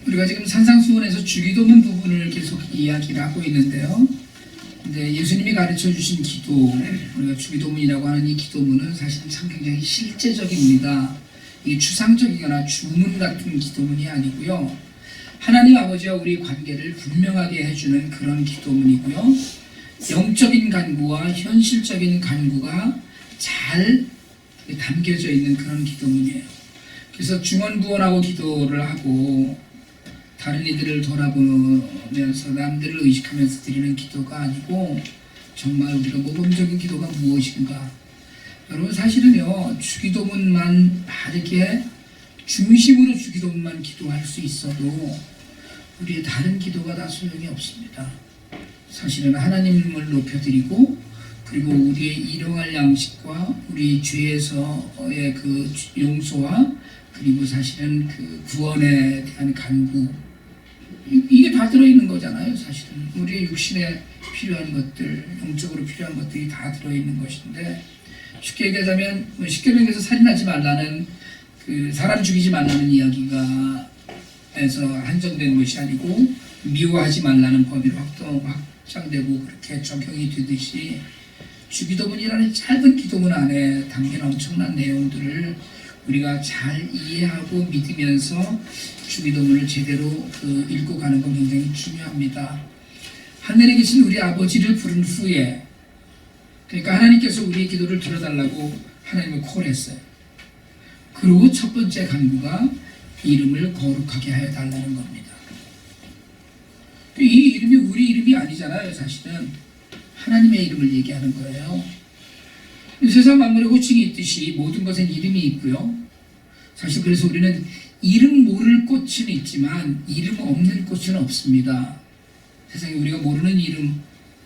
우리가 지금 산상수훈에서 주기도문 부분을 계속 이야기를 하고 있는데요. 근데 예수님이 가르쳐 주신 기도, 우리가 주기도문이라고 하는 이 기도문은 사실 참 굉장히 실제적입니다. 이게 추상적이거나 주문 같은 기도문이 아니고요. 하나님 아버지와 우리 관계를 분명하게 해주는 그런 기도문이고요. 영적인 간구와 현실적인 간구가 잘 담겨져 있는 그런 기도문이에요. 그래서 중언부언하고 기도를 하고 다른 이들을 돌아보면서 남들을 의식하면서 드리는 기도가 아니고 정말 우리가 모범적인 기도가 무엇인가. 여러분 사실은요, 주기도문만 바르게 중심으로 주기도문만 기도할 수 있어도 우리의 다른 기도가 다 소용이 없습니다. 사실은 하나님을 높여드리고 그리고 우리의 일용할 양식과 우리 죄에서의 그 용서와 그리고 사실은 그 구원에 대한 간구, 이게 다 들어있는 거잖아요. 사실은 우리의 육신에 필요한 것들, 영적으로 필요한 것들이 다 들어있는 것인데, 쉽게 얘기하자면 십계명에서 살인하지 말라는, 그 사람 죽이지 말라는 이야기가 에서 한정된 것이 아니고 미워하지 말라는 범위로 확장되고 그렇게 적용이 되듯이 주기도문이라는 짧은 기도문 안에 담긴 엄청난 내용들을 우리가 잘 이해하고 믿으면서 주기도문을 제대로 읽고가는 건 굉장히 중요합니다. 하늘에 계신 우리 아버지를 부른 후에, 그러니까 하나님께서 우리의 기도를 들어달라고 하나님을 콜했어요. 그리고 첫 번째 간구가 이름을 거룩하게 하여 달라는 겁니다. 이 이름이 우리 이름이 아니잖아요. 사실은 하나님의 이름을 얘기하는 거예요. 세상 만물에 호칭이 있듯이 모든 것엔 이름이 있고요. 사실 그래서 우리는 이름 모를 꽃은 있지만 이름 없는 꽃은 없습니다. 세상에 우리가 모르는 이름,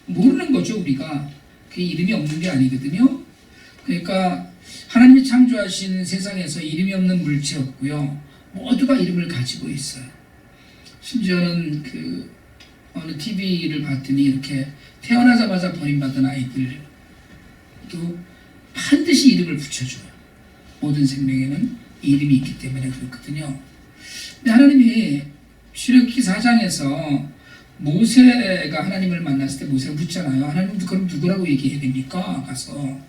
모르는 거죠. 우리가 그게 이름이 없는 게 아니거든요. 그러니까 하나님이 창조하신 세상에서 이름이 없는 물체 없고요, 모두가 이름을 가지고 있어요. 심지어는 어느 TV를 봤더니 이렇게 태어나자마자 버림받은 아이들도 반드시 이름을 붙여줘요. 모든 생명에는 이름이 있기 때문에 그렇거든요. 근데 하나님이 출애굽기 4장에서 모세가 하나님을 만났을 때 모세가 묻잖아요. 하나님 그럼 누구라고 얘기해야 됩니까? 가서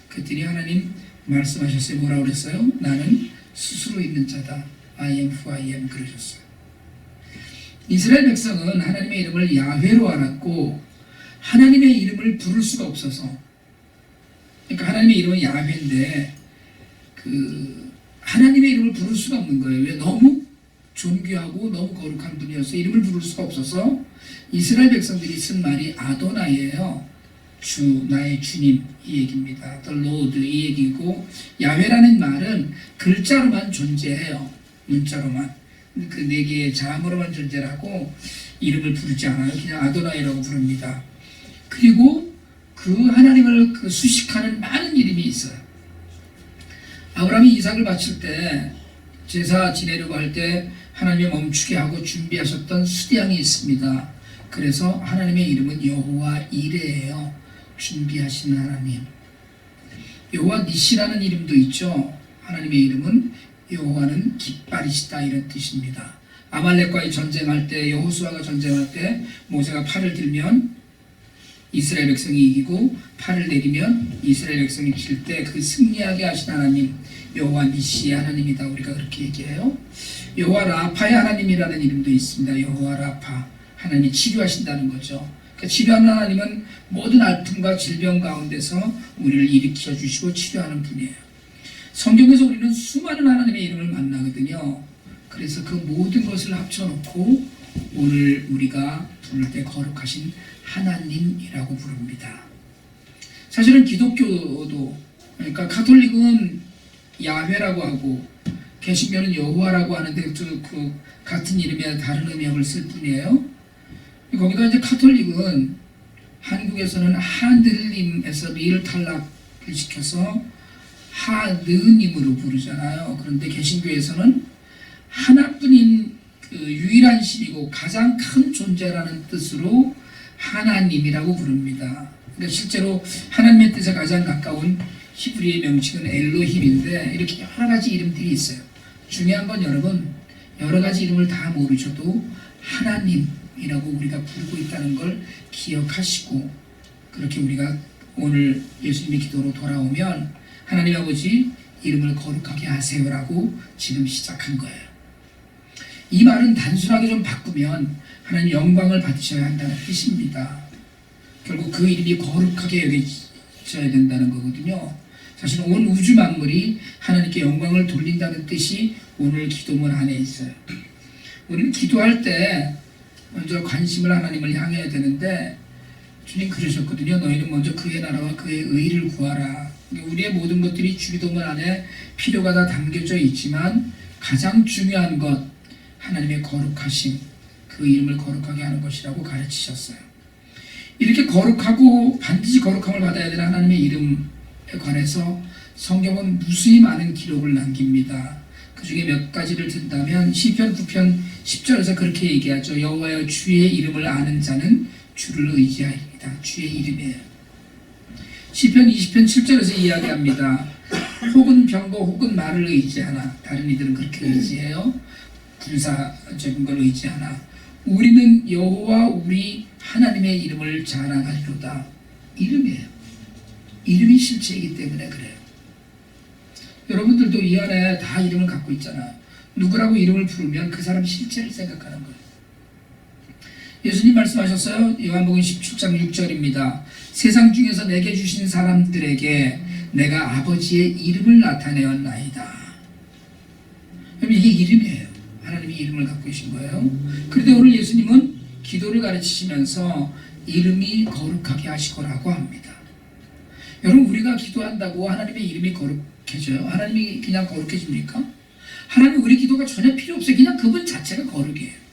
그랬더니 하나님 말씀하셨어요. 뭐라고 그랬어요? 나는 스스로 있는 자다. I am who I am 그러셨어요. 이스라엘 백성은 하나님의 이름을 야훼로 알았고 하나님의 이름을 부를 수가 없어서, 그러니까 하나님의 이름은 야훼인데 하나님의 이름을 부를 수가 없는 거예요. 왜? 너무 존귀하고 너무 거룩한 분이어서 이름을 부를 수가 없어서 이스라엘 백성들이 쓴 말이 아도나이예요. 주, 나의 주님, 이 얘기입니다. The Lord, 이 얘기고, 야훼라는 말은 글자로만 존재해요. 문자로만. 그 네 개의 자음으로만 존재를 하고 이름을 부르지 않아요. 그냥 아도나이라고 부릅니다. 그리고 그 하나님을 수식하는 많은 이름이 있어요. 아브라함이 이삭을 바칠 때, 제사 지내려고 할 때 하나님이 멈추게 하고 준비하셨던 수대양이 있습니다. 그래서 하나님의 이름은 여호와 이레예요. 준비하신 하나님. 여호와 니시라는 이름도 있죠. 하나님의 이름은 여호와는 깃발이시다, 이런 뜻입니다. 아말렉과의 전쟁할 때, 여호수아가 전쟁할 때 모세가 팔을 들면 이스라엘 백성이 이기고 팔을 내리면 이스라엘 백성이 질 때 그 승리하게 하신 하나님, 여호와 니시의 하나님이다, 우리가 그렇게 얘기해요. 여호와 라파의 하나님이라는 이름도 있습니다. 여호와 라파, 하나님이 치료하신다는 거죠. 그러니까 치료하는 하나님은 모든 아픔과 질병 가운데서 우리를 일으켜 주시고 치료하는 분이에요. 성경에서 우리는 수많은 하나님의 이름을 만나거든요. 그래서 그 모든 것을 합쳐놓고 오늘 우리가 부를 때 거룩하신 하나님이라고 부릅니다. 사실은 기독교도, 그러니까 가톨릭은 야훼라고 하고 개신교는 여호와라고 하는데 그 같은 이름에 다른 의미를 쓸 뿐이에요. 거기다 이제 가톨릭은 한국에서는 하늘님에서 리를 탈락을 시켜서 하느님으로 부르잖아요. 그런데 개신교에서는 하나뿐인 유일한 신이고 가장 큰 존재라는 뜻으로 하나님이라고 부릅니다. 그러니까 실제로 하나님의 뜻에 가장 가까운 히브리의 명칭은 엘로힘인데 이렇게 여러 가지 이름들이 있어요. 중요한 건 여러분, 여러 가지 이름을 다 모르셔도 하나님이라고 우리가 부르고 있다는 걸 기억하시고, 그렇게 우리가 오늘 예수님의 기도로 돌아오면 하나님 아버지 이름을 거룩하게 하세요라고 지금 시작한 거예요. 이 말은 단순하게 좀 바꾸면 하나님 영광을 받으셔야 한다는 뜻입니다. 결국 그 이름이 거룩하게 여겨져야 된다는 거거든요. 사실 온 우주 만물이 하나님께 영광을 돌린다는 뜻이 오늘 기도문 안에 있어요. 우리는 기도할 때 먼저 관심을 하나님을 향해야 되는데, 주님 그러셨거든요. 너희는 먼저 그의 나라와 그의 의를 구하라. 우리의 모든 것들이 주기도문 안에 필요가 다 담겨져 있지만 가장 중요한 것, 하나님의 거룩하심, 그 이름을 거룩하게 하는 것이라고 가르치셨어요. 이렇게 거룩하고 반드시 거룩함을 받아야 되는 하나님의 이름에 관해서 성경은 무수히 많은 기록을 남깁니다. 그 중에 몇 가지를 든다면 시편 9편 10절에서 그렇게 얘기하죠. 여호와여, 주의 이름을 아는 자는 주를 의지하리이다. 주의 이름이에요. 시편 20편 7절에서 이야기합니다. 혹은 병거 혹은 말을 의지하나. 다른 이들은 그렇게 의지해요. 군사적인 걸 의지하나. 우리는 여호와 우리 하나님의 이름을 자랑하리로다. 이름이에요. 이름이 실체이기 때문에 그래요. 여러분들도 이 안에 다 이름을 갖고 있잖아요. 누구라고 이름을 부르면 그 사람 실체를 생각하는 거예요. 예수님 말씀하셨어요. 요한복음 17장 6절입니다. 세상 중에서 내게 주신 사람들에게 내가 아버지의 이름을 나타내었나이다. 그럼 이게 이름이에요. 하나님이 이름을 갖고 계신 거예요. 그런데 오늘 예수님은 기도를 가르치시면서 이름이 거룩하게 하시고라고 합니다. 여러분, 우리가 기도한다고 하나님의 이름이 거룩해져요? 하나님이 그냥 거룩해집니까? 하나님 우리 기도가 전혀 필요 없어요. 그냥 그분 자체가 거룩이에요.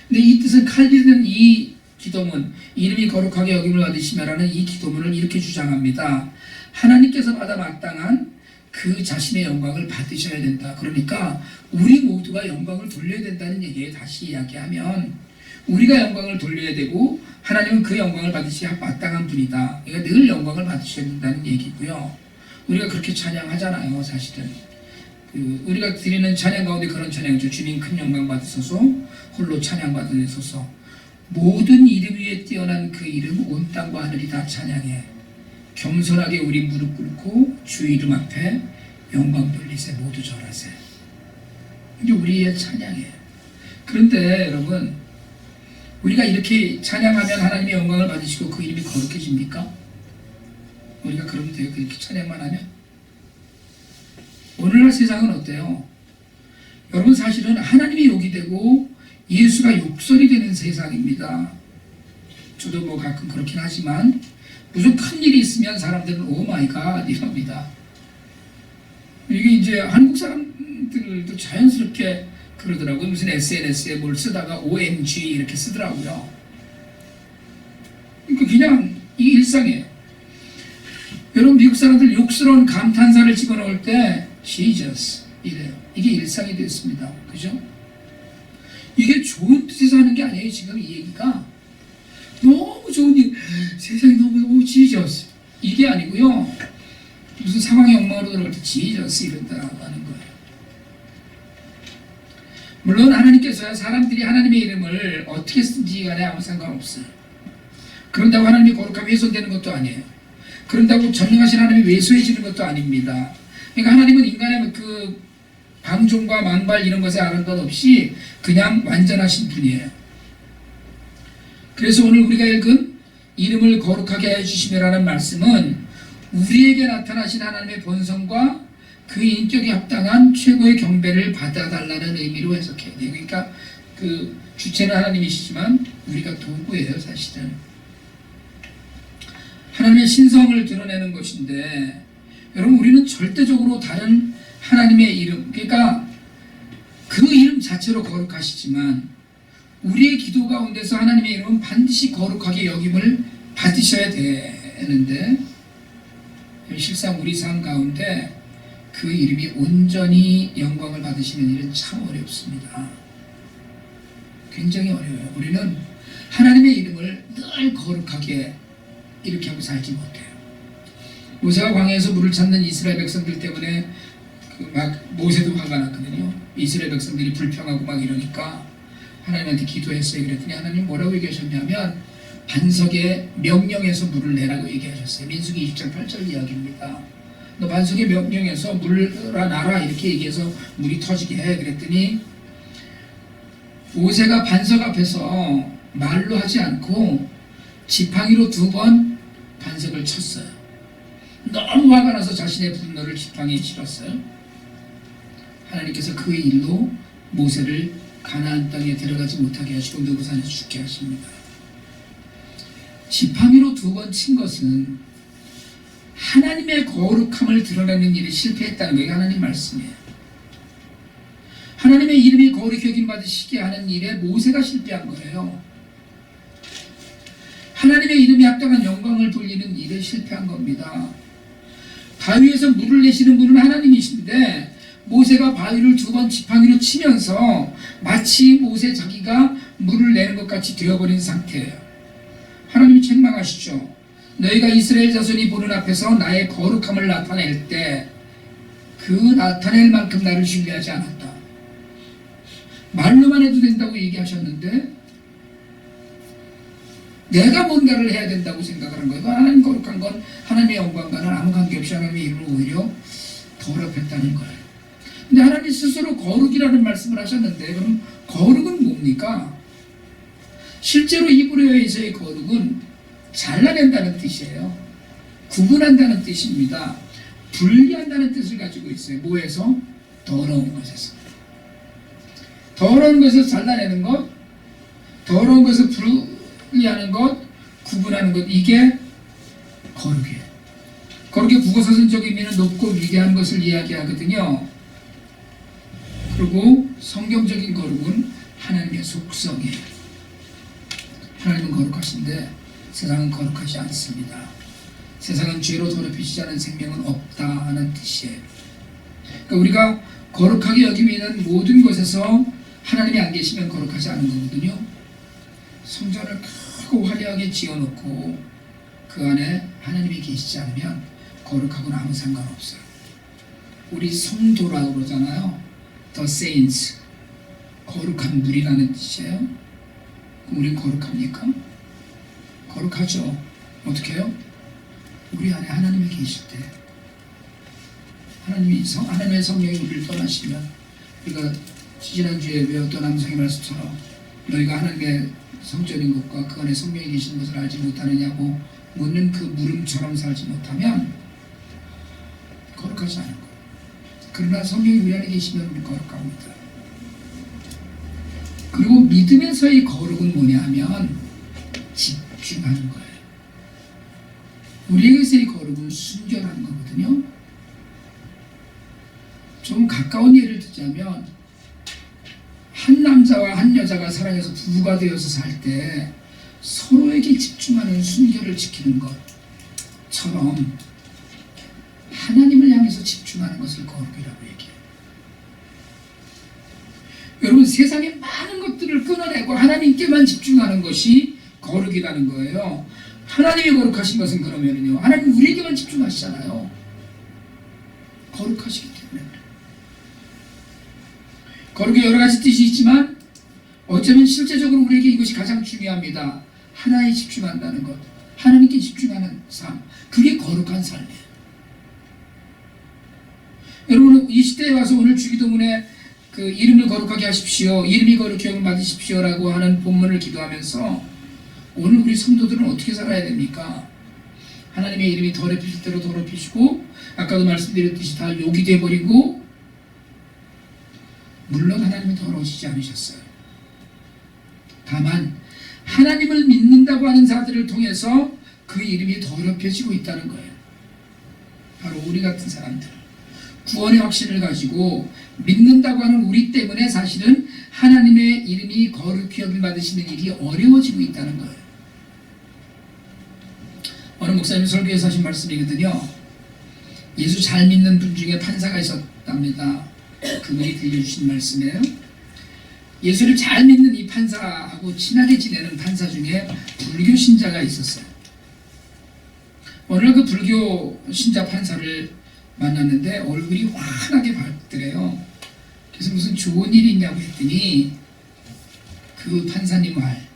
근데 이 뜻은 칼빈은 이 기도문, 이름이 거룩하게 여김을 받으시며라는 이 기도문을 이렇게 주장합니다. 하나님께서 받아 마땅한 그 자신의 영광을 받으셔야 된다. 그러니까 우리 모두가 영광을 돌려야 된다는 얘기에 다시 이야기하면, 우리가 영광을 돌려야 되고 하나님은 그 영광을 받으셔야 마땅한 분이다. 그러니까 늘 영광을 받으셔야 된다는 얘기고요. 우리가 그렇게 찬양하잖아요. 사실은 우리가 드리는 찬양 가운데 그런 찬양이죠. 주님 큰 영광 받으소서, 홀로 찬양 받으소서. 모든 이름 위에 뛰어난 그 이름 온 땅과 하늘이 다 찬양해. 겸손하게 우리 무릎 꿇고 주 이름 앞에 영광 돌리세, 모두 절하세. 이게 우리의 찬양이에요. 그런데 여러분, 우리가 이렇게 찬양하면 하나님의 영광을 받으시고 그 이름이 거룩해집니까? 우리가 그러면 돼요? 그렇게 찬양만 하면? 오늘날 세상은 어때요? 여러분, 사실은 하나님이 욕이 되고 예수가 욕설이 되는 세상입니다. 저도 뭐 가끔 그렇긴 하지만 무슨 큰 일이 있으면 사람들은 오 마이 갓 이럽니다. 이게 이제 한국 사람들도 자연스럽게 그러더라고요. 무슨 SNS에 뭘 쓰다가 OMG 이렇게 쓰더라고요. 그러니까 그냥 이게 일상이에요. 여러분, 미국 사람들 욕스러운 감탄사를 집어넣을 때 Jesus 이래요. 이게 일상이 됐습니다. 그죠? 이게 좋은 뜻에서 하는 게 아니에요. 지금 이 얘기가 너무 좋은 일, 세상이 너무 Jesus 이게 아니고요. 무슨 상황의 엉망으로 들어갈 때 Jesus 이런다고 하는 거예요. 물론 하나님께서야 사람들이 하나님의 이름을 어떻게 쓴지 간에 아무 상관없어요. 그런다고 하나님이 거룩함이 훼손되는 것도 아니에요. 그런다고 전능하신 하나님이 왜소해지는 것도 아닙니다. 그러니까 하나님은 인간의 그 방종과 망발 이런 것에 아는 것 없이 그냥 완전하신 분이에요. 그래서 오늘 우리가 읽은 이름을 거룩하게 해주시며라는 말씀은 우리에게 나타나신 하나님의 본성과 그 인격에 합당한 최고의 경배를 받아달라는 의미로 해석해야 돼요. 그러니까 그 주체는 하나님이시지만 우리가 도구예요. 사실은 하나님의 신성을 드러내는 것인데, 여러분, 우리는 절대적으로 다른 하나님의 이름, 그러니까 그 이름 자체로 거룩하시지만 우리의 기도 가운데서 하나님의 이름은 반드시 거룩하게 여김을 받으셔야 되는데, 실상 우리 삶 가운데 그 이름이 온전히 영광을 받으시는 일은 참 어렵습니다. 굉장히 어려워요. 우리는 하나님의 이름을 늘 거룩하게 이렇게 하고 살지 못해요. 모세가 광야에서 물을 찾는 이스라엘 백성들 때문에 그 막 모세도 화가 났거든요. 이스라엘 백성들이 불평하고 막 이러니까 하나님한테 기도했어요. 그랬더니 하나님 뭐라고 얘기하셨냐면 반석에 명령해서 물을 내라고 얘기하셨어요. 민수기 20장 8절 이야기입니다. 너 반석에 명령해서 물아 나라 이렇게 얘기해서 물이 터지게 해. 그랬더니 모세가 반석 앞에서 말로 하지 않고 지팡이로 2번 반석을 쳤어요. 너무 화가 나서 자신의 분노를 지팡이에 실었어요. 하나님께서 그 일로 모세를 가나안 땅에 들어가지 못하게 하시고 느고산에서 죽게 하십니다. 지팡이로 2번 친 것은 하나님의 거룩함을 드러내는 일에 실패했다는 거예요. 하나님 말씀이에요. 하나님의 이름이 거룩히 여김 받으시게 하는 일에 모세가 실패한 거예요. 하나님의 이름이 합당한 영광을 돌리는 일에 실패한 겁니다. 바위에서 물을 내시는 분은 하나님이신데 모세가 바위를 2번 지팡이로 치면서 마치 모세 자기가 물을 내는 것 같이 되어버린 상태예요. 하나님이 책망하시죠. 너희가 이스라엘 자손이 보는 앞에서 나의 거룩함을 나타낼 때 그 나타낼 만큼 나를 신뢰하지 않았다. 말로만 해도 된다고 얘기하셨는데 내가 뭔가를 해야 된다고 생각을 한 거예요. 하나님 거룩한 건 하나님의 영광과는 아무 관계없이 하나님의 이름을 오히려 더럽혔다는 거예요. 근데 하나님 스스로 거룩이라는 말씀을 하셨는데 그럼 거룩은 뭡니까? 실제로 이브리어에서의 거룩은 잘라낸다는 뜻이에요. 구분한다는 뜻입니다. 분리한다는 뜻을 가지고 있어요. 뭐에서? 더러운 것에서. 더러운 것에서 잘라내는 것, 더러운 것에서 분리하는 것, 구분하는 것, 이게 거룩이에요. 거룩의 국어사전적 의미는 높고 위대한 것을 이야기하거든요. 그리고 성경적인 거룩은 하나님의 속성이에요. 하나님은 거룩하신데 세상은 거룩하지 않습니다. 세상은 죄로 더럽히지 않은 생명은 없다 하는 뜻이에요. 그러니까 우리가 거룩하게 여기면 모든 것에서 하나님이 안 계시면 거룩하지 않은 거거든요. 성전을 크고 화려하게 지어놓고 그 안에 하나님이 계시지 않으면 거룩하고는 아무 상관없어요. 우리 성도라고 그러잖아요. The saints, 거룩한 물이라는 뜻이에요. 그럼 우린 거룩합니까? 거룩하죠. 어떻게 해요? 우리 안에 하나님이 계실 때 하나님의 성령이 우리를 떠나시면 우리가 지난주에 배웠던 암송의 말씀처럼 너희가 하나님의 성전인 것과 그 안에 성령이 계시는 것을 알지 못하느냐고 묻는 그 물음처럼 살지 못하면 거룩하지 않은 거예요. 그러나 성령이 우리 안에 계시면 우리 거룩합니다. 그리고 믿음에서의 거룩은 뭐냐 하면 집중하는 거예요. 우리에게서의 거룩은 순결한 거거든요. 좀 가까운 예를 들자면 한 남자와 한 여자가 사랑해서 부부가 되어서 살 때 서로에게 집중하는 순결을 지키는 것처럼 하나님을 향해서 집중하는 것을 거룩이라고 얘기해요. 여러분, 세상의 많은 것들을 끊어내고 하나님께만 집중하는 것이 거룩이라는 거예요. 하나님이 거룩하신 것은 그러면은요, 하나님 우리에게만 집중하시잖아요. 거룩하시기 때문에. 거룩에 여러 가지 뜻이 있지만 어쩌면 실제적으로 우리에게 이것이 가장 중요합니다. 하나에 집중한다는 것, 하나님께 집중하는 삶, 그게 거룩한 삶이에요. 여러분, 이 시대에 와서 오늘 주기도문에 그 이름을 거룩하게 하십시오, 이름이 거룩히 여김 받으십시오라고 하는 본문을 기도하면서 오늘 우리 성도들은 어떻게 살아야 됩니까? 하나님의 이름이 더럽히실 대로 더럽히시고, 아까도 말씀드렸듯이 다 욕이 돼버리고, 물론 하나님은 더러우시지 않으셨어요. 다만 하나님을 믿는다고 하는 자들을 통해서 그 이름이 더럽혀지고 있다는 거예요. 바로 우리 같은 사람들, 구원의 확신을 가지고 믿는다고 하는 우리 때문에 사실은 하나님의 이름이 거룩히 여김 받으시는 일이 어려워지고 있다는 거예요. 어느 목사님 설교에서 하신 말씀이거든요. 예수 잘 믿는 분 중에 판사가 있었답니다. 그분이 들려주신 말씀이에요. 예수를 잘 믿는 이 판사하고 친하게 지내는 판사 중에 불교 신자가 있었어요. 어느 날 그 불교 신자 판사를 만났는데 얼굴이 환하게 밝고 그래서 무슨 좋은 일이 있냐고 했더니 그 판사님 말,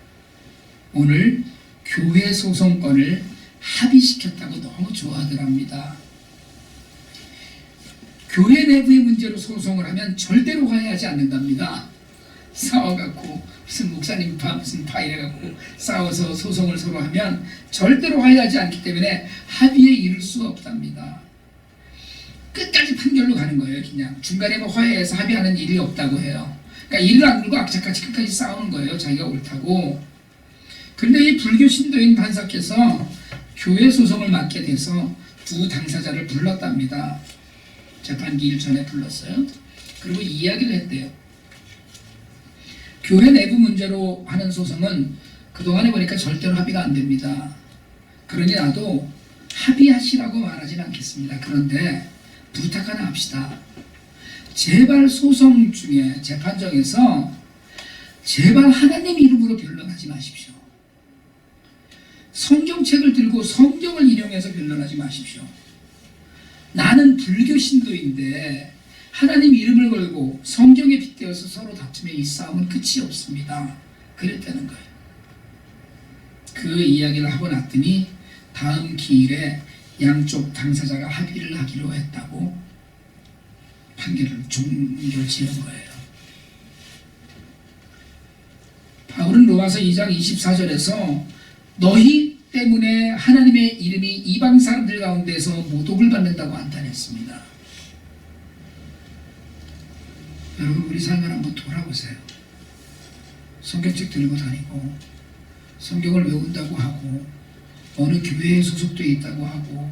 오늘 교회 소송권을 합의시켰다고 너무 좋아하더랍니다. 교회 내부의 문제로 소송을 하면 절대로 화해하지 않는답니다. 싸워갖고 무슨 목사님 파 무슨 파 이래갖고 싸워서 소송을 서로 하면 절대로 화해하지 않기 때문에 합의에 이를 수가 없답니다. 끝까지 판결로 가는 거예요. 그냥 중간에 뭐 화해해서 합의하는 일이 없다고 해요. 그러니까 이를 악물고 악착같이 끝까지 싸우는 거예요. 자기가 옳다고. 그런데 이 불교 신도인 판사께서 교회 소송을 맡게 돼서 두 당사자를 불렀답니다. 재판기 일 전에 불렀어요. 그리고 이야기를 했대요. 교회 내부 문제로 하는 소송은 그동안에 보니까 절대로 합의가 안 됩니다. 그러니 나도 합의하시라고 말하진 않겠습니다. 그런데 부탁 하나 합시다. 제발 소송 중에 재판정에서 제발 하나님 이름으로 변론하지 마십시오. 성경책을 들고 성경을 인용해서 변론하지 마십시오. 나는 불교 신도인데 하나님 이름을 걸고 성경에 빗대어서 서로 다투면 이 싸움은 끝이 없습니다. 그랬다는 거예요. 그 이야기를 하고 났더니 다음 기일에 양쪽 당사자가 합의를 하기로 했다고 판결을 종결지은 거예요. 바울은 로마서 2장 24절에서 너희 때문에 하나님의 이름이 이방 사람들 가운데서 모독을 받는다고 한탄했습니다. 여러분, 우리 삶을 한번 돌아보세요. 성경책 들고 다니고 성경을 외운다고 하고 어느 교회에 소속되어 있다고 하고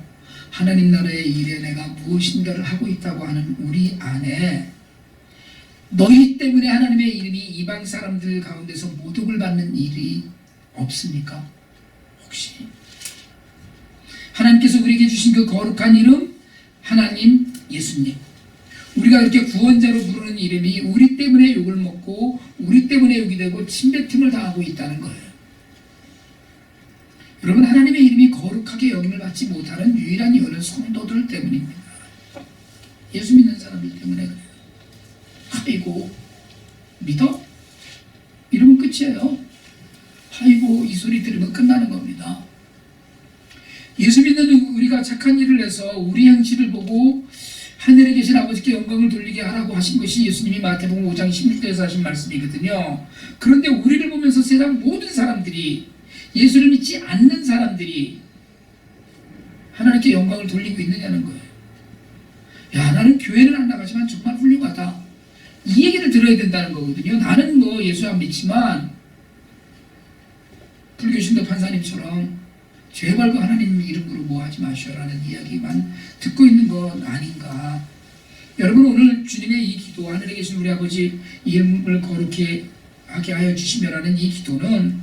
하나님 나라의 일에 내가 무엇인가를 하고 있다고 하는 우리 안에 너희 때문에 하나님의 이름이 이방 사람들 가운데서 모독을 받는 일이 없습니까? 혹시 하나님께서 우리에게 주신 그 거룩한 이름 하나님 예수님, 우리가 이렇게 구원자로 부르는 이름이 우리 때문에 욕을 먹고 우리 때문에 욕이 되고 침뱉음을 당하고 있다는 거예요. 여러분, 하나님의 이름이 거룩하게 여김을 받지 못하는 유일한 이유는 성도들 때문입니다. 예수 믿는 사람들 때문에 그래요. 아이고 믿어? 이러면 끝이에요. 아이고 이 소리 들으면 끝나는 겁니다. 예수 믿는 우리가 착한 일을 해서 우리 행실을 보고 하늘에 계신 아버지께 영광을 돌리게 하라고 하신 것이 예수님이 마태복음 5장 16절에서 하신 말씀이거든요. 그런데 우리를 보면서 세상 모든 사람들이, 예수를 믿지 않는 사람들이 하나님께 영광을 돌리고 있느냐는 거예요. 야, 나는 교회는 안 나가지만 정말 훌륭하다, 이 얘기를 들어야 된다는 거거든요. 나는 뭐 예수 안 믿지만 불교신도 판사님처럼 제발 그 하나님 이름으로 뭐 하지 마시오라는 이야기만 듣고 있는 건 아닌가. 여러분, 오늘 주님의 이 기도, 하늘에 계신 우리 아버지 이름을 거룩히 하게 하여 주시며라는 이 기도는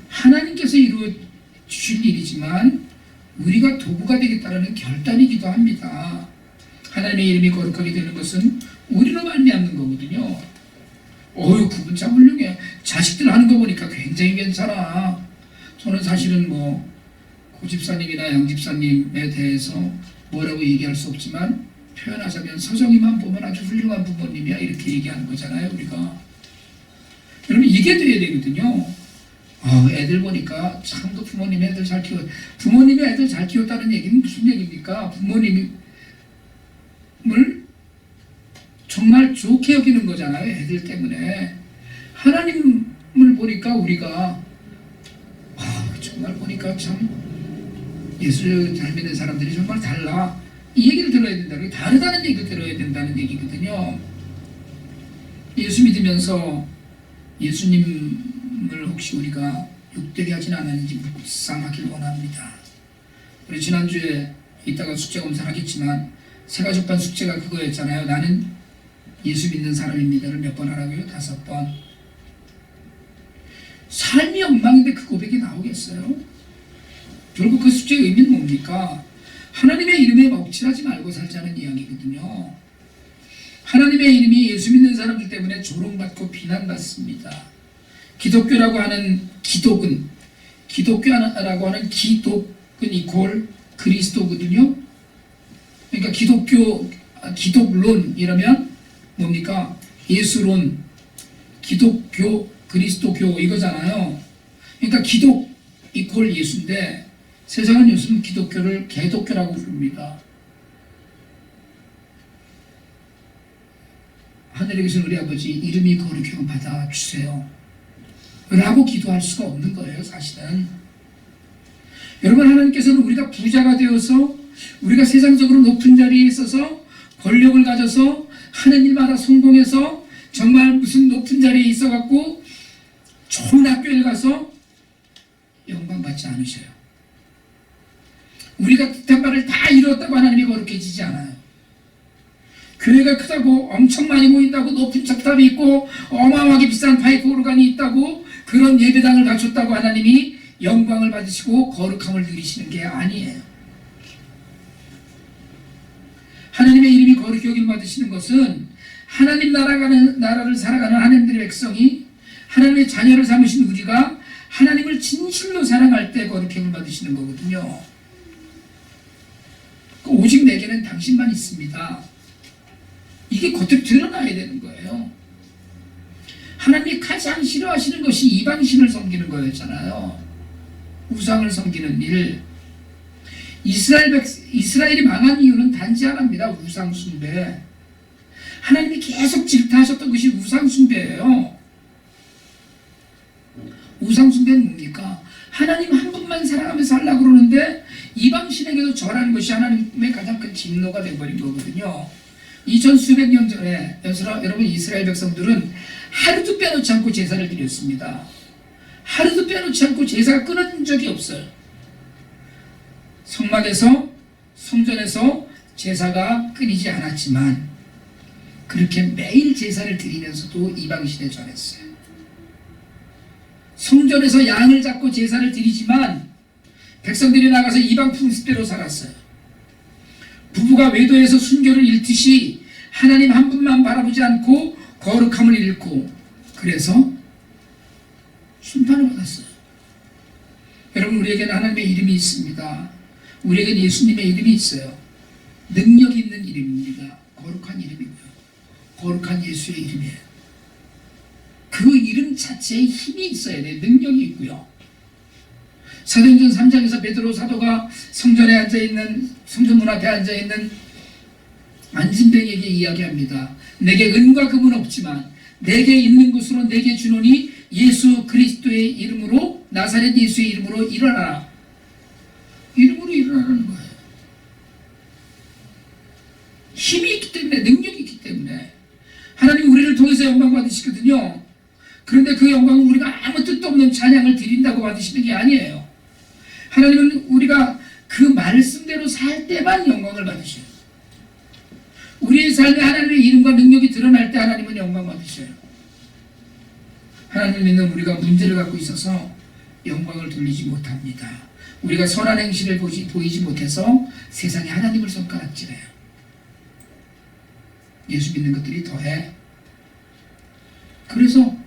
하나님께서 이루어 주실 일이지만 우리가 도구가 되겠다라는 결단이기도 합니다. 하나님의 이름이 거룩하게 되는 것은 우리로 말미암는 거거든요. 어휴, 그분 참 훌륭해, 자식들 하는 거 보니까 굉장히 괜찮아. 저는 사실은 뭐 고집사님이나 양집사님에 대해서 뭐라고 얘기할 수 없지만 표현하자면 서정이만 보면 아주 훌륭한 부모님이야, 이렇게 얘기하는 거잖아요, 우리가. 여러분, 이게 돼야 되거든요. 애들 보니까 참 그 부모님이 애들 잘 키워, 부모님이 애들 잘 키웠다는 얘기는 무슨 얘기입니까? 부모님을 정말 좋게 여기는 거잖아요, 애들 때문에. 하나님을 보니까 우리가 정말 보니까 참 예수 잘 믿는 사람들이 정말 달라, 이 얘기를 들어야 된다, 다르다는 얘기를 들어야 된다는 얘기거든요. 예수 믿으면서 예수님을 혹시 우리가 욕되게 하진 않았는지 묵상하길 원합니다. 우리 지난주에 이따가 숙제 검사를 하겠지만 새가족반 숙제가 그거였잖아요. 나는 예수 믿는 사람입니다를 몇 번 하라고요? 5번. 삶이 엉망인데 그 고백이 나오겠어요? 결국 그 숙제의 의미는 뭡니까? 하나님의 이름에 먹칠하지 말고 살자는 이야기거든요. 하나님의 이름이 예수 믿는 사람들 때문에 조롱받고 비난받습니다. 기독교라고 하는 기독은, 기독교라고 하는 기독은 이퀄 그리스도거든요. 그러니까 기독론 이러면 뭡니까? 예수론, 기독교, 그리스도교 이거잖아요. 그러니까 기독 이퀄 예수인데 세상은 요즘 기독교를 개독교라고 부릅니다. 하늘에 계신 우리 아버지 이름이 거룩히 받아주세요 라고 기도할 수가 없는 거예요. 사실은 여러분, 하나님께서는 우리가 부자가 되어서 우리가 세상적으로 높은 자리에 있어서 권력을 가져서 하는 일마다 성공해서 정말 무슨 높은 자리에 있어갖고 좋은 학교에 가서 영광 받지 않으셔요. 우리가 뜻한 바를 다 이루었다고 하나님이 거룩해지지 않아요. 교회가 크다고 엄청 많이 모인다고 높은 첩탑이 있고 어마어마하게 비싼 파이프 오르간이 있다고 그런 예배당을 갖췄다고 하나님이 영광을 받으시고 거룩함을 누리시는 게 아니에요. 하나님의 이름이 거룩히 여김 받으시는 것은 하나님 나라를 살아가는 하나님들의 백성이 하나님의 자녀를 삼으신 우리가 하나님을 진실로 사랑할 때 거룩히 여김 받으시는 거거든요. 오직 내게는 당신만 있습니다. 이게 겉으로 드러나야 되는 거예요. 하나님이 가장 싫어하시는 것이 이방신을 섬기는 거였잖아요. 우상을 섬기는 일. 이스라엘이 망한 이유는 단지 하나입니다. 우상 숭배. 하나님이 계속 질타하셨던 것이 우상 숭배예요. 우상 숭배는 뭡니까? 하나님 한 분만 사랑하면서 살려고 그러는데 이방신에게도 절하는 것이 하나님의 가장 큰 진노가 되어버린 거거든요. 2000수백 년 전에 여러분 이스라엘 백성들은 하루도 빼놓지 않고 제사를 드렸습니다. 하루도 빼놓지 않고 제사가 끊어진 적이 없어요. 성막에서 성전에서 제사가 끊이지 않았지만 그렇게 매일 제사를 드리면서도 이방신에 절했어요. 성전에서 양을 잡고 제사를 드리지만 백성들이 나가서 이방 풍습대로 살았어요. 부부가 외도에서 순교를 잃듯이 하나님 한 분만 바라보지 않고 거룩함을 잃고 그래서 심판을 받았어요. 여러분, 우리에게는 하나님의 이름이 있습니다. 우리에게는 예수님의 이름이 있어요. 능력 있는 이름입니다. 거룩한 이름이고요. 거룩한 예수의 이름이에요. 그 이름 자체에 힘이 있어야 돼요. 능력이 있고요. 사도행전 3장에서 베드로 사도가 성전에 앉아있는, 성전문 앞에 앉아있는 안진뱅이에게 이야기합니다. 내게 은과 금은 없지만 내게 있는 것으로 내게 주노니 예수 그리스도의 이름으로, 나사렛 예수의 이름으로 일어나라. 이름으로 일어나는 거예요. 힘이 있기 때문에, 능력이 있기 때문에 하나님 우리를 통해서 영광 받으시거든요. 그런데 그 영광은 우리가 아무 뜻도 없는 찬양을 드린다고 받으시는 게 아니에요. 하나님은 우리가 그 말씀대로 살 때만 영광을 받으셔요. 우리의 삶에 하나님의 이름과 능력이 드러날 때 하나님은 영광 받으셔요. 하나님을 믿는 우리가 문제를 갖고 있어서 영광을 돌리지 못합니다. 우리가 선한 행실을 보이지 못해서 세상에 하나님을 손가락질해요. 예수 믿는 것들이 더해. 그래서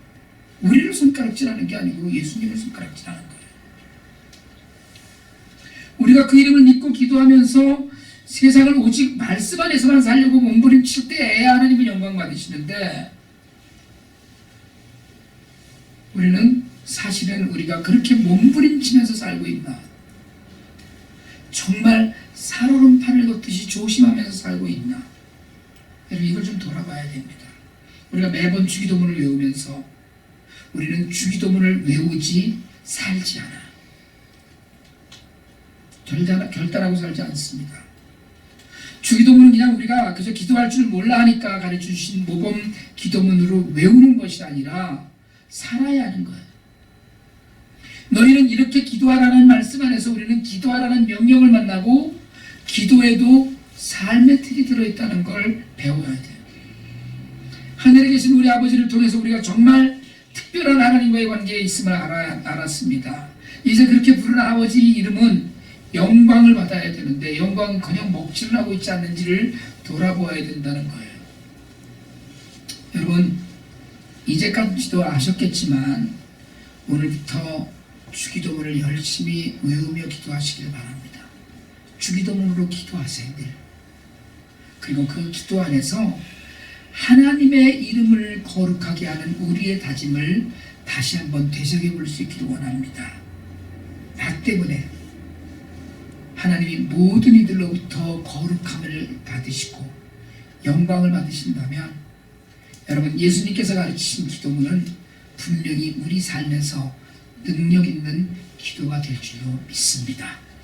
우리를 손가락질하는 게 아니고 예수님을 손가락질하는 거예요. 우리가 그 이름을 믿고 기도하면서 세상을 오직 말씀 안에서만 살려고 몸부림칠 때에야 하나님은 영광 받으시는데, 우리는 사실은 우리가 그렇게 몸부림치면서 살고 있나? 정말 살얼음 판을 걷듯이 조심하면서 살고 있나? 여러분, 이걸 좀 돌아봐야 됩니다. 우리가 매번 주기도문을 외우면서 우리는 주기도문을 외우지 살지 않아. 결단하고 살지 않습니다. 주기도문은 그냥 우리가 그저 기도할 줄 몰라 하니까 가르쳐주신 모범 기도문으로 외우는 것이 아니라 살아야 하는 거예요. 너희는 이렇게 기도하라는 말씀 안에서 우리는 기도하라는 명령을 만나고 기도에도 삶의 틀이 들어있다는 걸 배워야 돼요. 하늘에 계신 우리 아버지를 통해서 우리가 정말 특별한 하나님과의 관계에 있음을 알았습니다. 이제 그렇게 부르는 아버지 이름은 영광을 받아야 되는데 영광은 그냥 먹칠을 하고 있지 않는지를 돌아보아야 된다는 거예요. 여러분, 이제까지도 아셨겠지만 오늘부터 주기도문을 열심히 외우며 기도하시길 바랍니다. 주기도문으로 기도하세요. 늘. 그리고 그 기도 안에서 하나님의 이름을 거룩하게 하는 우리의 다짐을 다시 한번 되새겨 볼 수 있기를 원합니다. 나 때문에 하나님이 모든 이들로부터 거룩함을 받으시고 영광을 받으신다면 여러분, 예수님께서 가르치신 기도문은 분명히 우리 삶에서 능력 있는 기도가 될 줄로 믿습니다.